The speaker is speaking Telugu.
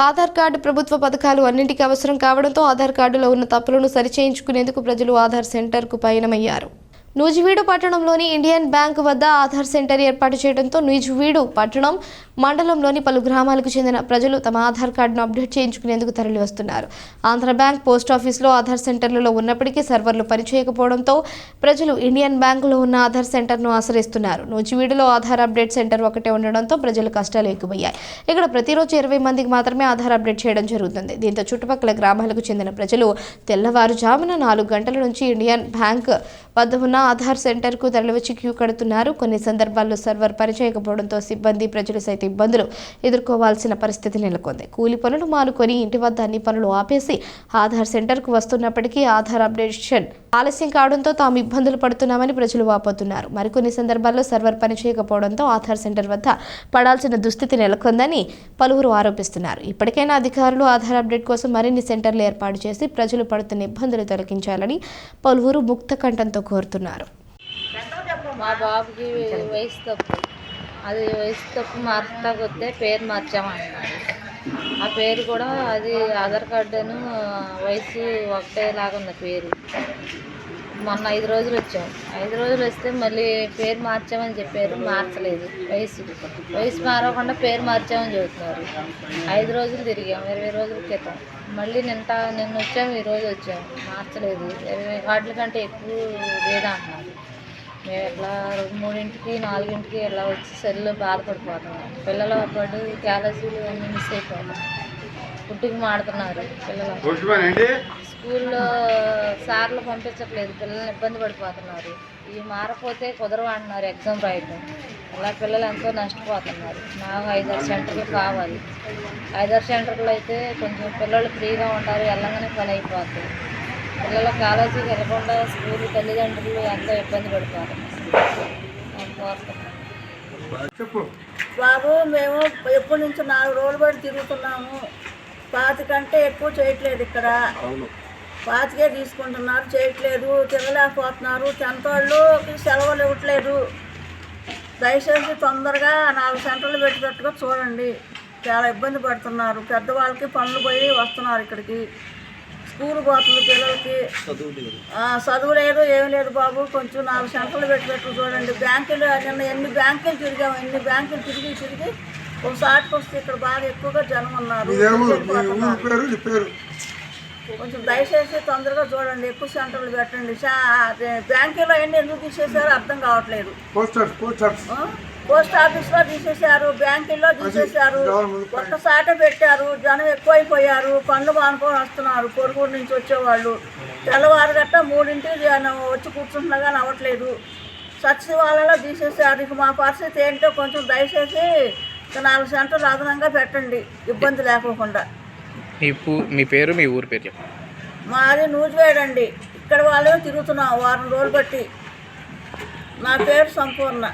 ఆధార్ కార్డు ప్రభుత్వ పథకాలు అన్నింటికీ అవసరం కావడంతో ఆధార్ కార్డులో ఉన్న తప్పులను సరిచేయించుకునేందుకు ప్రజలు ఆధార్ సెంటర్కు పయనమయ్యారు. నూజివీడు పట్టణంలోని ఇండియన్ బ్యాంక్ వద్ద ఆధార్ సెంటర్ ఏర్పాటు చేయడంతో నూజివీడు పట్టణం మండలంలోని పలు గ్రామాలకు చెందిన ప్రజలు తమ ఆధార్ కార్డును అప్డేట్ చేయించుకునేందుకు తరలి వస్తున్నారు. ఆంధ్ర బ్యాంక్, పోస్ట్ ఆఫీసులో ఆధార్ సెంటర్లలో ఉన్నప్పటికీ సర్వర్లు పనిచేయకపోవడంతో ప్రజలు ఇండియన్ బ్యాంకులో ఉన్న ఆధార్ సెంటర్ను ఆశ్రయిస్తున్నారు. నూజివీడులో ఆధార్ అప్డేట్ సెంటర్ ఒకటే ఉండడంతో ప్రజలు కష్టాలు ఎక్కువయ్యాయి. ఇక్కడ ప్రతిరోజు 20 మందికి మాత్రమే ఆధార్ అప్డేట్ చేయడం జరుగుతుంది. దీంతో చుట్టుపక్కల గ్రామాలకు చెందిన ప్రజలు తెల్లవారుజామున 4 గంటల నుంచి ఇండియన్ బ్యాంక్ వద్ద ఉన్న ఆధార్ సెంటర్కు తరలివచ్చి క్యూ కడుతున్నారు. కొన్ని సందర్భాల్లో సర్వర్ పనిచేయకపోవడంతో సిబ్బంది, ప్రజలు సైతం ఇబ్బందులు ఎదుర్కోవాల్సిన పరిస్థితి నెలకొంది. కూలి పనులు మానుకొని ఇంటి వద్ద అన్ని పనులు ఆపేసి ఆధార్ సెంటర్కు వస్తున్నప్పటికీ ఆధార్ అప్డేషన్ ఆలస్యం కావడంతో తాము ఇబ్బందులు పడుతున్నామని ప్రజలు వాపోతున్నారు. మరికొన్ని సందర్భాల్లో సర్వర్ పనిచేయకపోవడంతో ఆధార్ సెంటర్ వద్ద పడాల్సిన దుస్థితి నెలకొందని పలువురు ఆరోపిస్తున్నారు. ఇప్పటికైనా అధికారులు ఆధార్ అప్డేట్ కోసం మరిన్ని సెంటర్లు ఏర్పాటు చేసి ప్రజలు పడుతున్న ఇబ్బందులు తొలగించాలని పలువురు ముక్త కంఠంతో కోరుతున్నారు. మా బాబుకి వయసు తప్పు, అది వయసు తప్పు మార్చకపోతే పేరు మార్చామన్నారు. ఆ పేరు కూడా అది ఆధార్ కార్డును వయసు ఒకటేలాగా ఉన్న పేరు. మొన్న 5 రోజులు వచ్చాం. 5 రోజులు వస్తే మళ్ళీ పేరు మార్చామని చెప్పారు, మార్చలేదు. వయసు మారకుండా పేరు మార్చామని చెబుతున్నారు. 5 రోజులు తిరిగాం, 20 రోజుల క్రితం. మళ్ళీ నిన్న వచ్చాము, ఈరోజు వచ్చాము, మార్చలేదు. 20 కార్డుల కంటే ఎక్కువ లేదా అంటున్నారు. మేము ఎట్లా 3ంటికి 4ంటికి ఇలా వచ్చి సెల్లో బాధపడిపోతున్నాం. పిల్లల పడు క్యాలసీలు అన్నీ మిస్ అయిపోతాం. పుట్టుకు మాడుతున్నారు పిల్లలు. స్కూల్లో సార్లు పంపించట్లేదు, పిల్లల్ని ఇబ్బంది పడిపోతున్నారు. ఇవి మారపోతే కుదరవు అంటున్నారు ఎగ్జామ్ రాయటం. అలా పిల్లలు ఎంతో నష్టపోతున్నారు. నాకు 5-6 సెంటర్లు కావాలి. 5-6 సెంటర్లు అయితే కొంచెం పిల్లలు ఫ్రీగా ఉంటారు, వెళ్ళగానే పని అయిపోతుంది. పిల్లలు కాలేజీకి వెళ్ళకుండా స్కూల్ తల్లిదండ్రులు ఎంతో ఇబ్బంది పడిపోతున్నారు. బాబు, మేము ఎప్పటి నుంచి 4 రోజులు బట్టి తిరుగుతున్నాము. 5 కంటే ఎక్కువ చేయట్లేదు. ఇక్కడ 5 తీసుకుంటున్నారు, చేయట్లేదు, తిరగలేకపోతున్నారు. 10th వాళ్ళకి సెలవులు ఇవ్వట్లేదు. దయచేసి తొందరగా 4 సెంటర్లు పెట్టేటట్టుగా చూడండి. చాలా ఇబ్బంది పడుతున్నారు. పెద్దవాళ్ళకి పనులు పోయి వస్తున్నారు ఇక్కడికి. స్కూల్ పోతుంది పిల్లలకి, చదువు లేదు, ఏమి లేదు. బాబు, కొంచెం 4 సెంటర్లు పెట్టేటట్టు చూడండి. బ్యాంకులు నిన్న ఎన్ని బ్యాంకులు తిరిగాము, ఎన్ని బ్యాంకులు తిరిగి ఒకసారికి వస్తే ఇక్కడ బాగా ఎక్కువగా జనం ఉన్నారు. కొంచెం దయచేసి తొందరగా చూడండి, ఎక్కువ సెంటర్లు పెట్టండి. బ్యాంకులో ఎందుకు తీసేసారో అర్థం కావట్లేదు. పోస్ట్ ఆఫీస్లో తీసేశారు, బ్యాంకుల్లో తీసేశారు, ఒక్కసాటే పెట్టారు. జనం ఎక్కువైపోయారు, పనులు మానుకొని వస్తున్నారు పొరుగురు నుంచి వచ్చేవాళ్ళు. తెల్లవారు గట్ట 3ంటికి వచ్చి కూర్చుంటున్నా కానీ అవ్వట్లేదు. సచివాలయంలో తీసేశారు. ఇక మా పరిస్థితి ఏంటో కొంచెం దయచేసి 4 సెంటర్లు అదనంగా పెట్టండి, ఇబ్బంది లేకోకుండా. మీ పేరు, మీ ఊరు పేరు చెప్పండి. మాది నూజివీడు అండి. ఇక్కడ వాళ్ళే తిరుగుతున్నాం వారం రోజులు బట్టి. నా పేరు సంపూర్ణ.